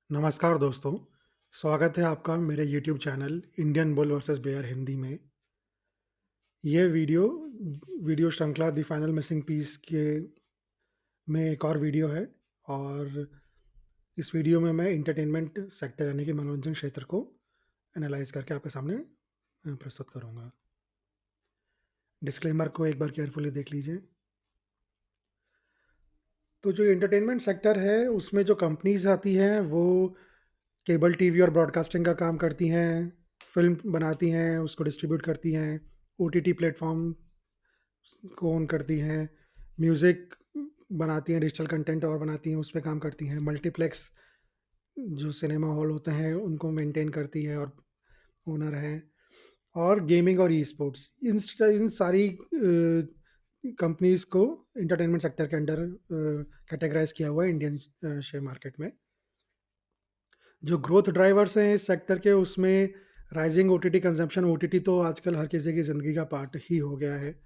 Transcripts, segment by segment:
नमस्कार दोस्तों, स्वागत है आपका मेरे YouTube channel Indian bull versus bear Hindi में। ये वीडियो श्रृंखला द फाइनल मिसिंग पीस के में एक और वीडियो है और इस वीडियो में मैं एंटरटेनमेंट सेक्टर यानी कि मनोरंजन क्षेत्र को एनालाइज़ करके आपके सामने प्रस्तुत करूँगा। डिस्क्लेमर को एक बार केयरफुली देख लीजिए। तो जो एंटरटेनमेंट सेक्टर है, उसमें जो कंपनीज़ आती हैं, वो केबल टीवी और ब्रॉडकास्टिंग का काम करती हैं, फ़िल्म बनाती हैं, उसको डिस्ट्रीब्यूट करती हैं, ओटीटी प्लेटफ़ॉर्म को ओन करती हैं, म्यूज़िक बनाती हैं, डिजिटल कंटेंट और बनाती हैं, उस पे काम करती हैं, मल्टीप्लेक्स जो सिनेमा हॉल होते हैं, उनको मेंटेन करती है और ओनर हैं, और गेमिंग और ई-स्पोर्ट्स इन सारी कंपनीज़ को एंटरटेनमेंट सेक्टर के अंडर कैटेगराइज़ किया हुआ है इंडियन शेयर मार्केट में। जो ग्रोथ ड्राइवर्स हैं इस सेक्टर के, उसमें राइजिंग ओटीटी कंजम्पशन। ओटीटी तो आजकल हर किसी की ज़िंदगी का पार्ट ही हो गया है।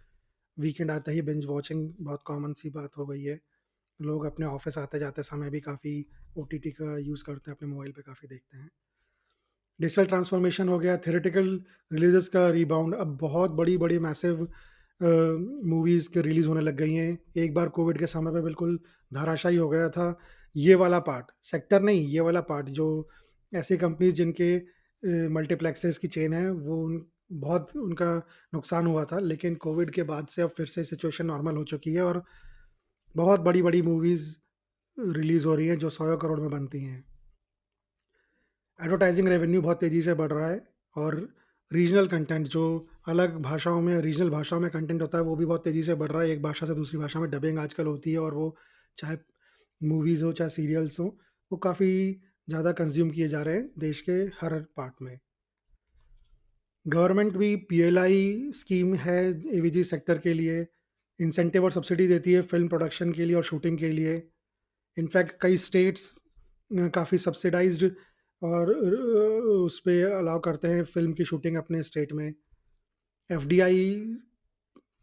वीकेंड आते ही बिंज वॉचिंग बहुत कॉमन सी बात हो गई है। लोग अपने ऑफिस आते जाते समय भी काफ़ी ओटीटी का यूज़ करते हैं, अपने मोबाइल पे काफ़ी देखते हैं। डिजिटल ट्रांसफॉर्मेशन हो गया, थियोरेटिकल रिलीजेस का रीबाउंड। अब बहुत बड़ी बड़ी मैसिव मूवीज़ के रिलीज़ होने लग गई हैं। एक बार कोविड के समय पे बिल्कुल धाराशायी हो गया था ये वाला पार्ट, सेक्टर नहीं, ये वाला पार्ट जो ऐसी कंपनीज जिनके मल्टीप्लेक्सेस की चेन है, बहुत उनका नुकसान हुआ था। लेकिन कोविड के बाद से अब फिर से सिचुएशन नॉर्मल हो चुकी है और बहुत बड़ी बड़ी मूवीज़ रिलीज़ हो रही हैं जो सौ करोड़ में बनती हैं। एडवर्टाइजिंग रेवेन्यू बहुत तेज़ी से बढ़ रहा है और रीजनल कंटेंट जो अलग भाषाओं में, रीजनल भाषाओं में कंटेंट होता है, वो भी बहुत तेज़ी से बढ़ रहा है। एक भाषा से दूसरी भाषा में डबिंग आजकल होती है और वो चाहे मूवीज़ हो, चाहे सीरियल्स हों, वो काफ़ी ज़्यादा कंज़्यूम किए जा रहे हैं देश के हर पार्ट में। गवर्नमेंट भी पीएलआई स्कीम है एवीजी सेक्टर के लिए, इंसेंटिव और सब्सिडी देती है फ़िल्म प्रोडक्शन के लिए और शूटिंग के लिए। इनफैक्ट कई स्टेट्स काफ़ी सब्सिडाइज्ड और उस पे अलाउ करते हैं फ़िल्म की शूटिंग अपने स्टेट में। एफडीआई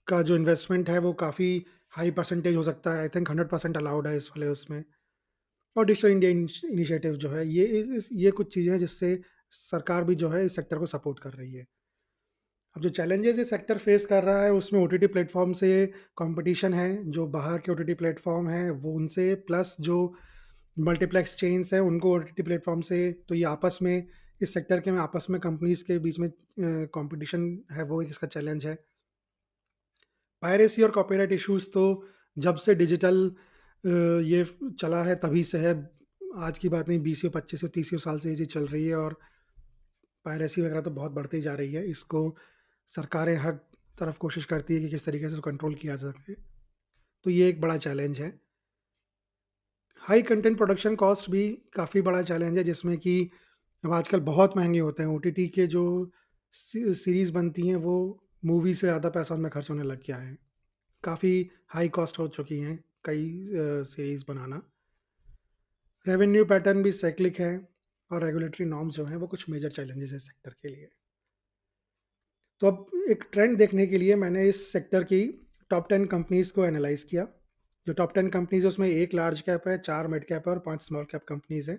का जो इन्वेस्टमेंट है वो काफ़ी हाई परसेंटेज हो सकता है, आई थिंक 100% अलाउड है इस वाले उसमें। और डिजिटल इंडिया इनिशिएटिव जो है, ये कुछ चीज़ें हैं जिससे सरकार भी जो है इस सेक्टर को सपोर्ट कर रही है। अब जो चैलेंजेस ये सेक्टर फेस कर रहा है, उसमें ओटीटी प्लेटफॉर्म से कंपटीशन है। जो बाहर के ओटीटी प्लेटफॉर्म हैं वो उनसे, प्लस जो मल्टीप्लेक्स चेन्स हैं उनको ओटीटी प्लेटफॉर्म से, तो ये आपस में, इस सेक्टर के में आपस में कंपनीज के बीच में कंपटीशन है, वो एक इसका चैलेंज है। पायरेसी और कॉपीराइट इश्यूज तो जब से डिजिटल ये चला है तभी से है। आज की बात नहीं, 20 25 30 साल से ये चीज़ चल रही है और पायरेसी वगैरह तो बहुत बढ़ती जा रही है। इसको सरकारें हर तरफ कोशिश करती है कि किस तरीके से कंट्रोल किया जा सके। तो ये एक बड़ा चैलेंज है। हाई कंटेंट प्रोडक्शन कॉस्ट भी काफ़ी बड़ा चैलेंज है, जिसमें कि अब आजकल बहुत महँगे होते हैं। ओटीटी के जो सीरीज़ बनती हैं, वो मूवी से ज़्यादा पैसा उनमें खर्च होने लग गया है। काफ़ी हाई कॉस्ट हो चुकी हैं कई सीरीज़ बनाना। रेवेन्यू पैटर्न भी साइक्लिक है और रेगुलेटरी नॉर्म्स जो हैं, वो कुछ मेजर चैलेंजेस हैं सेक्टर के लिए। तो अब एक ट्रेंड देखने के लिए मैंने इस सेक्टर की टॉप 10 कंपनीज़ को एनालाइज़ किया। जो टॉप 10 कंपनीज़ है उसमें 1 लार्ज कैप है, 4 मिड कैप है और 5 स्मॉल कैप कंपनीज़ हैं।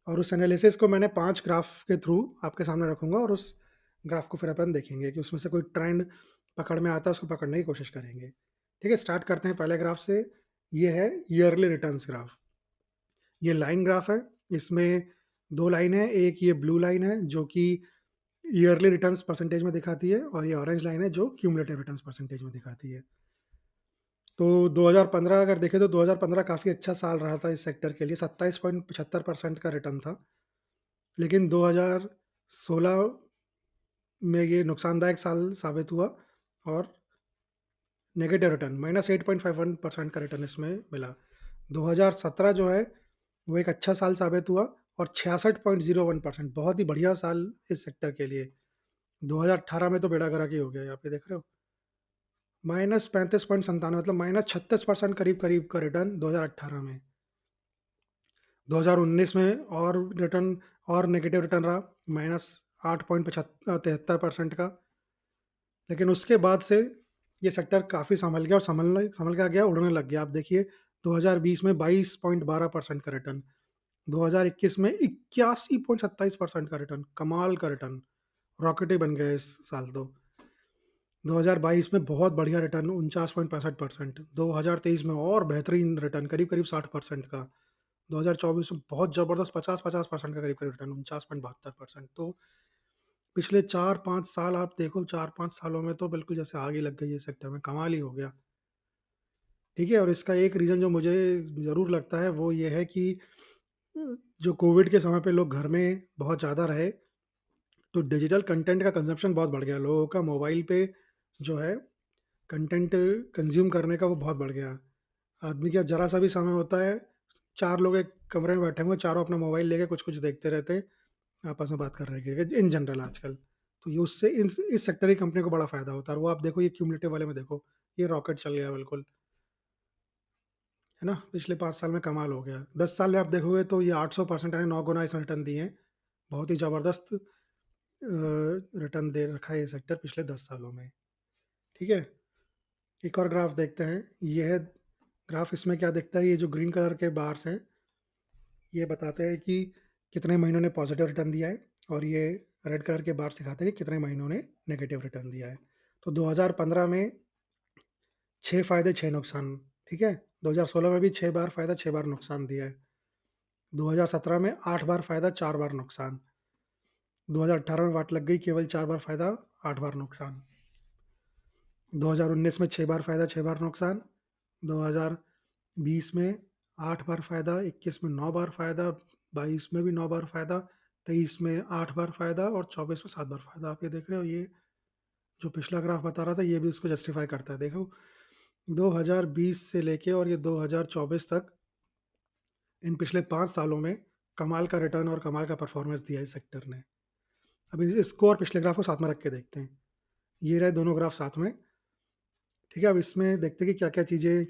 और उस एनालिसिस को मैंने 5 ग्राफ के थ्रू आपके सामने रखूँगा और उस ग्राफ को फिर अपन देखेंगे कि उसमें से कोई ट्रेंड पकड़ में आता है, उसको पकड़ने की कोशिश करेंगे। ठीक है, स्टार्ट करते हैं पहले ग्राफ से। ये है ईयरली रिटर्न्स ग्राफ। ये लाइन ग्राफ है, इसमें 2 लाइन है, एक ये ब्लू लाइन है जो कि ईयरली रिटर्न्स परसेंटेज में दिखाती है और ये ऑरेंज लाइन है जो क्यूमुलेटिव रिटर्न्स परसेंटेज में दिखाती है। तो 2015 अगर देखें तो 2015 काफ़ी अच्छा साल रहा था इस सेक्टर के लिए, 27.75% का रिटर्न था। लेकिन 2016 में ये नुकसानदायक साल साबित हुआ और नेगेटिव रिटर्न -8.51% का रिटर्न इसमें मिला। 2017 जो है वो एक अच्छा साल साबित हुआ और 66.01%, बहुत ही बढ़िया साल इस सेक्टर के लिए। 2018 में तो बेड़ा गर्क ही हो गया, यहाँ पे देख रहे हो। -35.97, मतलब -36% करीब-करीब का रिटर्न 2018 में। 2019 में और रिटर्न, और नेगेटिव रिटर्न रहा, -8.73% का। लेकिन उसके बाद से ये सेक्टर काफ़ी सँभल गया और सँभल क्या गया, उड़ने लग गया। आप देखिए 2020 में 22.12% का रिटर्न, 2021 में 81.27% का रिटर्न, कमाल का रिटर्न, रॉकेट ही बन गया इस साल तो। 2022 में बहुत बढ़िया रिटर्न 49.65%, 2023 में और बेहतरीन रिटर्न करीब-करीब 60% का, 2024 में बहुत ज़बरदस्त 50-50% का करीब-करीब रिटर्न 49.72%। तो पिछले 4-5 साल आप देखो, 4-5 सालों में तो बिल्कुल जैसे आग ही लग गई है सेक्टर में, कमाल ही हो गया। ठीक है? और इसका एक रीज़न जो मुझे ज़रूर लगता है वो ये है कि जो कोविड के समय पे लोग घर में बहुत ज़्यादा रहे, तो डिजिटल कंटेंट का कंज़म्पशन बहुत बढ़ गया। लोगों का मोबाइल पे जो है कंटेंट कंज़्यूम करने का वो बहुत बढ़ गया। आदमी के पास ज़रा-सा भी समय होता है, 4 लोग एक कमरे में बैठे हुए हैं, चारों अपना मोबाइल लेके कुछ-कुछ देखते रहते हैं, आपस में बात कर रहे हैं इन जनरल आजकल। तो ये उससे इस सेक्टर की कंपनी को बड़ा फ़ायदा होता है और वो आप देखो ये क्युमुलेटिव वाले में देखो, ये रॉकेट चल गया बिल्कुल, है ना? पिछले 5 साल में कमाल हो गया। 10 साल में आप देखोगे तो ये 800% यानी 9 गुना इसने रिटर्न दिए हैं। बहुत ही ज़बरदस्त रिटर्न दे रखा है ये सेक्टर पिछले 10 सालों में, ठीक है? एक और ग्राफ देखते हैं, ये है ग्राफ, इसमें क्या दिखता है, ये जो ग्रीन कलर के बार्स हैं, ये बताते हैं कि कितने महीनों ने पॉजिटिव रिटर्न दिया है और ये रेड कलर के बार्स दिखाते हैं कि कितने महीनों ने नेगेटिव रिटर्न दिया है। तो 2015 में 6 फ़ायदे 6 नुकसान, ठीक है? 2016 में भी 6 बार फ़ायदा 6 बार नुकसान दिया है। 2017 में 8 बार फ़ायदा 4 बार नुकसान। 2018 में वाट लग गई, केवल 4 बार फ़ायदा 8 बार नुकसान। 2019 में 6 बार फ़ायदा 6 बार नुकसान। 2020 में 8 बार फ़ायदा, 21 में 9 बार फ़ायदा, 22 में भी 9 बार फ़ायदा, 23 में 8 बार फ़ायदा और 24 में 7 बार फ़ायदा। आप ये देख रहे हो, ये जो पिछला ग्राफ बता रहा था ये भी इसको जस्टिफ़ाई करता है। देखो 2020 से लेके और ये 2024 तक, इन पिछले 5 सालों में कमाल का रिटर्न और कमाल का परफ़ॉर्मेंस दिया है इस सेक्टर ने। अब इसको और पिछले ग्राफ को साथ में रख के देखते हैं। ये रहे दोनों ग्राफ साथ में, ठीक है? अब इसमें देखते हैं कि क्या-क्या चीज़ें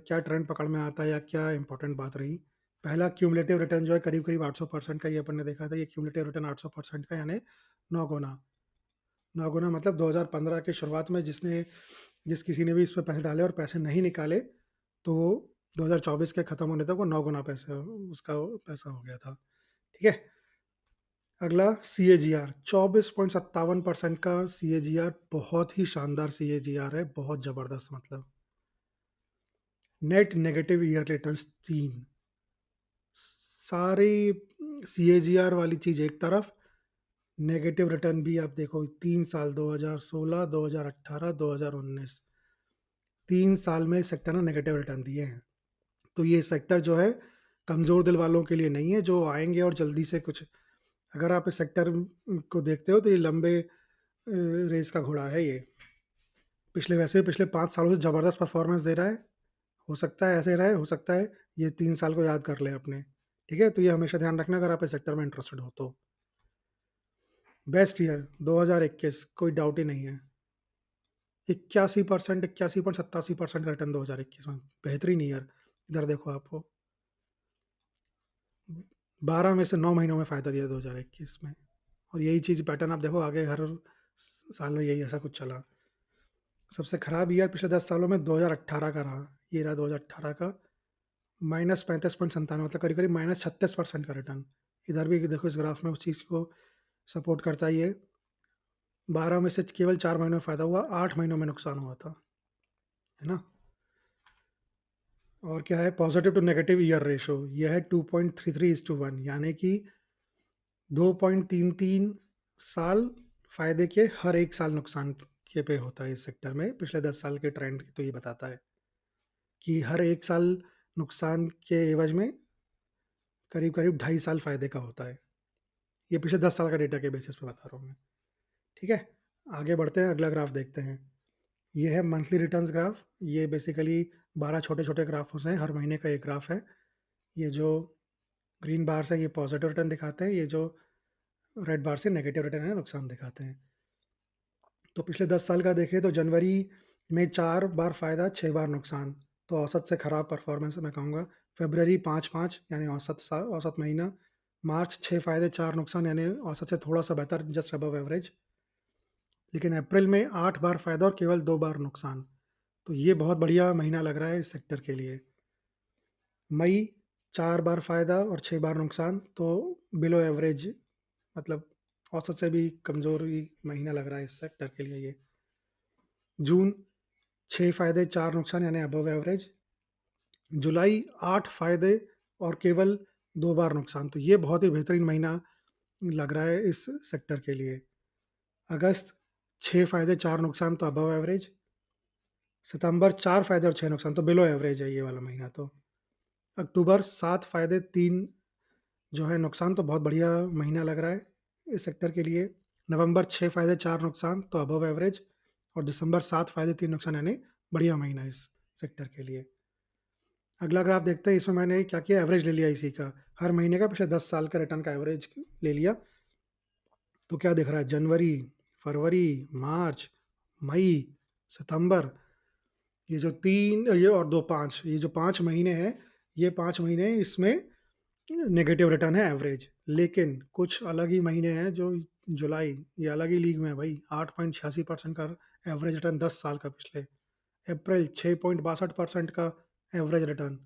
क्या ट्रेंड पकड़ में आता है या क्या इम्पोर्टेंट बात रही। पहला क्यूमुलेटिव रिटर्न जो है करीब-करीब 800% का, ये अपन ने देखा था, ये क्यूमुलेटिव रिटर्न 800% का यानी 9 गुना। 9 गुना मतलब 2015 की शुरुआत में जिस किसी ने भी इस पे पैसे डाले और पैसे नहीं निकाले, तो वो 2024 के खत्म होने तक वो 9 गुना पैसे उसका पैसा हो गया था। ठीक है? अगला सीएजीआर 24.57% का सीएजीआर, बहुत ही शानदार सीएजीआर है, बहुत ज़बरदस्त मतलब। नेट नेगेटिव ईयर रिटर्न्स 3, सारी सीएजीआर वाली चीज़ एक तरफ, नेगेटिव रिटर्न भी आप देखो 3 साल 2016, 2018, 2019, 3 साल में इस सेक्टर ने नेगेटिव रिटर्न दिए हैं। तो ये सेक्टर जो है कमज़ोर दिल वालों के लिए नहीं है, जो आएँगे और जल्दी से कुछ, अगर आप इस सेक्टर को देखते हो तो ये लंबे रेस का घोड़ा है ये। पिछले 5 सालों से ज़बरदस्त परफ़ॉर्मेंस दे रहा है। हो सकता है ऐसे रहे, हो सकता है ये 3 साल को याद कर लें अपने। ठीक है? तो ये हमेशा ध्यान रखना अगर आप इस सेक्टर में इंटरेस्टेड हो तो। बेस्ट ईयर 2021, कोई डाउट ही नहीं है। 81%, 81.87% का रिटर्न 2021 में, बेहतरीन ईयर। इधर देखो आपको 12 में से 9 महीनों में फ़ायदा दिया 2021 में, और यही चीज़ पैटर्न आप देखो आगे हर साल में यही ऐसा कुछ चला। सबसे खराब ईयर पिछले 10 सालों में 2018 का रहा। ये रहा 2018 का, -35.97, मतलब करीब-करीब -36% का रिटर्न। इधर भी देखो इस ग्राफ में उस चीज़ को सपोर्ट करता ही है। 12 में से केवल 4 महीनों में फ़ायदा हुआ, 8 महीनों में नुकसान हुआ था, है ना? और क्या है, positive to negative year ratio, ये है 2.33:1, यानी कि 2.33 साल फ़ायदे के, हर 1 साल नुकसान के पे होता है इस सेक्टर में। पिछले 10 साल के ट्रेंड तो ये बताता है कि हर 1 साल नुकसान के एवज़ में करीब-करीब 2.5 साल फ़ायदे का होता है। ये पिछले 10 साल का डेटा के बेसिस पे बता रहा हूँ मैं, ठीक है? आगे बढ़ते हैं, अगला ग्राफ देखते हैं। ये है मंथली रिटर्न्स ग्राफ, ये बेसिकली 12 छोटे-छोटे ग्राफ़ों से हैं, हर महीने का एक ग्राफ है। ये जो ग्रीन बार्स हैं, ये पॉज़िटिव रिटर्न दिखाते हैं, ये जो रेड बार्स हैं, नेगेटिव रिटर्न है, नुकसान दिखाते हैं। तो पिछले 10 साल का देखें तो जनवरी में 4 बार फ़ायदा, 6 बार नुकसान, तो औसत से खराब परफ़ॉर्मेंस मैं कहूँगा। फ़रवरी 5-5 यानी औसत महीना। मार्च 6 फ़ायदे, 4 नुकसान यानी औसत से थोड़ा-सा बेहतर, जस्ट अबव एवरेज। लेकिन अप्रैल में 8 बार फ़ायदा और केवल 2 बार नुकसान। तो ये बहुत बढ़िया महीना लग रहा है इस सेक्टर के लिए। मई 4 बार फ़ायदा और 6 बार नुकसान, तो बिलो एवरेज, मतलब औसत से भी कमज़ोर ही महीना लग रहा है इस सेक्टर के लिए ये। जून 6 फ़ायदे 4 नुकसान यानी अबव एवरेज। जुलाई 8 फ़ायदे और केवल 2 बार नुकसान, तो ये बहुत ही बेहतरीन महीना लग रहा है इस सेक्टर के लिए। अगस्त 6 फ़ायदे 4 नुकसान, तो अबव एवरेज। सितंबर 4 फ़ायदे और 6 नुकसान, तो बिलो एवरेज है ये वाला महीना तो। अक्टूबर 7 फ़ायदे 3 जो है नुकसान, तो बहुत बढ़िया महीना लग रहा है इस सेक्टर के लिए। नवंबर 6 फ़ायदे 4 नुकसान, तो अबव एवरेज। और दिसंबर 7 फ़ायदे 3 नुकसान यानी बढ़िया महीना इस सेक्टर के लिए। अगला ग्राफ देखते हैं, इसमें मैंने क्या किया, एवरेज ले लिया इसी का, हर महीने का पिछले 10 साल का रिटर्न का एवरेज ले लिया। तो क्या दिख रहा है, जनवरी, फरवरी, मार्च, मई, सितंबर, ये और 2 5, ये जो 5 महीने हैं, ये 5 महीने इसमें नेगेटिव रिटर्न है एवरेज। लेकिन कुछ अलग ही महीने हैं जो जुलाई, ये अलग ही लीग में है भाई, 8.86% का एवरेज रिटर्न 10 साल का पिछले। अप्रैल 6.62% का एवरेज रिटर्न।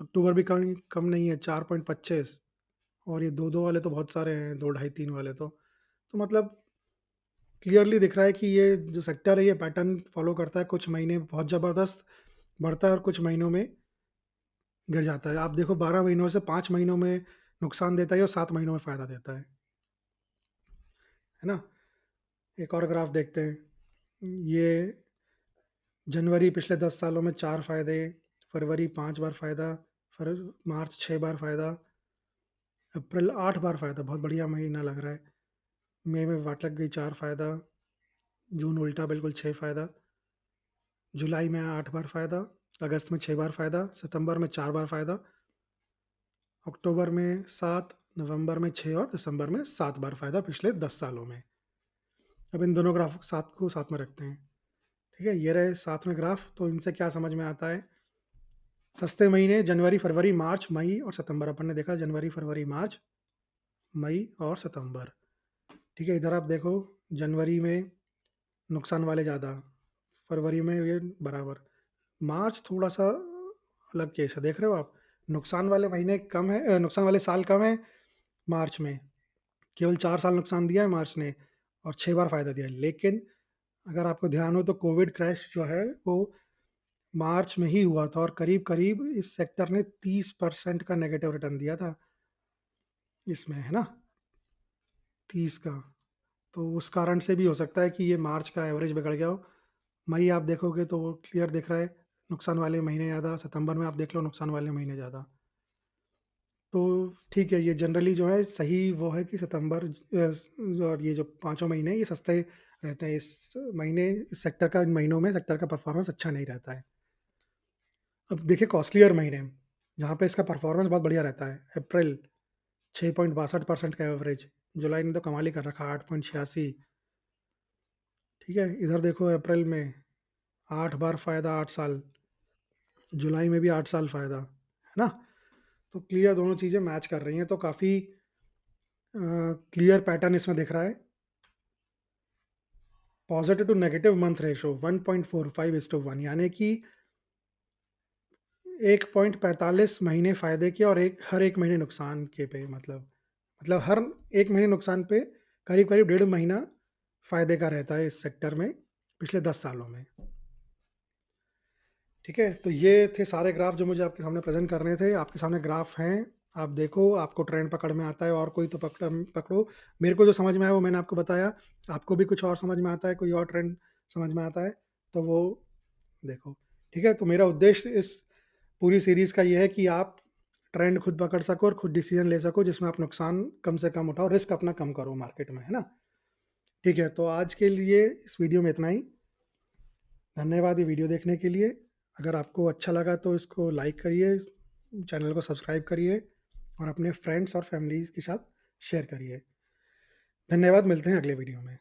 अक्टूबर भी कम कम नहीं है, 4.25। और ये 2-2 वाले तो बहुत सारे हैं, 2 ढाई 3 वाले तो मतलब क्लियरली दिख रहा है कि ये जो सेक्टर है ये पैटर्न फॉलो करता है, कुछ महीने बहुत ज़बरदस्त बढ़ता है और कुछ महीनों में गिर जाता है। आप देखो 12 महीनों से 5 महीनों में नुकसान देता है और 7 महीनों में फ़ायदा देता है ना? एक और ग्राफ देखते हैं। ये जनवरी पिछले 10 सालों में 4 फ़ायदे, फरवरी 5 बार फ़ायदा, फर मार्च 6 बार फ़ायदा, अप्रैल 8 बार फ़ायदा, बहुत बढ़िया महीना लग रहा है। मई में वाट लग गई 4 फ़ायदा, जून उल्टा बिल्कुल 6 फ़ायदा, जुलाई में 8 बार फ़ायदा, अगस्त में 6 बार फ़ायदा, सितंबर में 4 बार फ़ायदा, अक्टूबर में 7, नवंबर में 6 और दिसंबर में 7 बार फ़ायदा पिछले 10 सालों में। अब इन दोनों ग्राफ साथ को साथ में रखते हैं। ठीक है, ये रहे साथ में ग्राफ, तो इनसे क्या समझ में आता है? सस्ते महीने जनवरी, फरवरी, मार्च, मई और सितंबर, अपन ने देखा जनवरी, फरवरी, मार्च, मई और सितंबर। ठीक है, इधर आप देखो, जनवरी में नुकसान वाले ज़्यादा, फरवरी में ये बराबर, मार्च थोड़ा-सा अलग केस है, देख रहे हो आप? नुकसान वाले महीने कम है, नुकसान वाले साल कम है मार्च में, केवल 4 साल नुकसान दिया है मार्च ने और 6 बार फ़ायदा दिया है। लेकिन अगर आपको ध्यान हो तो कोविड क्रैश जो है वो मार्च में ही हुआ था और करीब-करीब इस सेक्टर ने 30% का नेगेटिव रिटर्न दिया था इसमें, है ना? 30 का। तो उस कारण से भी हो सकता है कि ये मार्च का एवरेज बिगड़ गया हो। मई आप देखोगे तो वो क्लियर दिख रहा है, नुकसान वाले महीने ज़्यादा, सितंबर में आप देख लो नुकसान वाले महीने ज़्यादा। तो ठीक है, ये जनरली जो है सही वो है कि सितंबर और ये जो पाँचों महीने ये सस्ते रहते हैं। इस महीने इस सेक्टर का इन महीनों में सेक्टर का परफॉर्मेंस अच्छा नहीं रहता है। अब देखिए कॉस्टलियर महीने, जहाँ पे इसका परफॉर्मेंस बहुत बढ़िया रहता है। अप्रैल 6.62% का एवरेज, जुलाई ने तो कमाल ही कर रखा 8.86। ठीक है, इधर देखो अप्रैल में 8 बार फ़ायदा 8 साल, जुलाई में भी 8 साल फ़ायदा, है ना? तो क्लियर दोनों चीज़ें मैच कर रही हैं, तो काफ़ी क्लियर पैटर्न इसमें दिख रहा है। Positive to negative month ratio 1.45:1, यानी कि 1.45 महीने फ़ायदे के और हर 1 महीने नुकसान के पे, मतलब हर 1 महीने नुकसान पे करीब-करीब डेढ़ महीना फ़ायदे का रहता है इस सेक्टर में पिछले 10 सालों में। ठीक है, तो ये थे सारे ग्राफ जो मुझे आपके सामने प्रेज़ेंट करने थे। आपके सामने ग्राफ हैं, आप देखो, आपको ट्रेंड पकड़ में आता है और कोई तो पकड़ो। मेरे को जो समझ में आया वो मैंने आपको बताया। आपको भी कुछ और समझ में आता है, कोई और ट्रेंड समझ में आता है, तो वो देखो। ठीक है, तो मेरा उद्देश्य इस पूरी सीरीज़ का ये है कि आप ट्रेंड खुद पकड़ सको और खुद डिसीज़न ले सको जिसमें आप नुकसान कम से कम उठाओ, रिस्क अपना कम करो मार्केट में, है ना? ठीक है, तो आज के लिए इस वीडियो में इतना ही। धन्यवाद ये वीडियो देखने के लिए। अगर आपको अच्छा लगा तो इसको लाइक करिए, चैनल को सब्सक्राइब करिए और अपने फ्रेंड्स और फैमिली के साथ शेयर करिए। धन्यवाद, मिलते हैं अगले वीडियो में।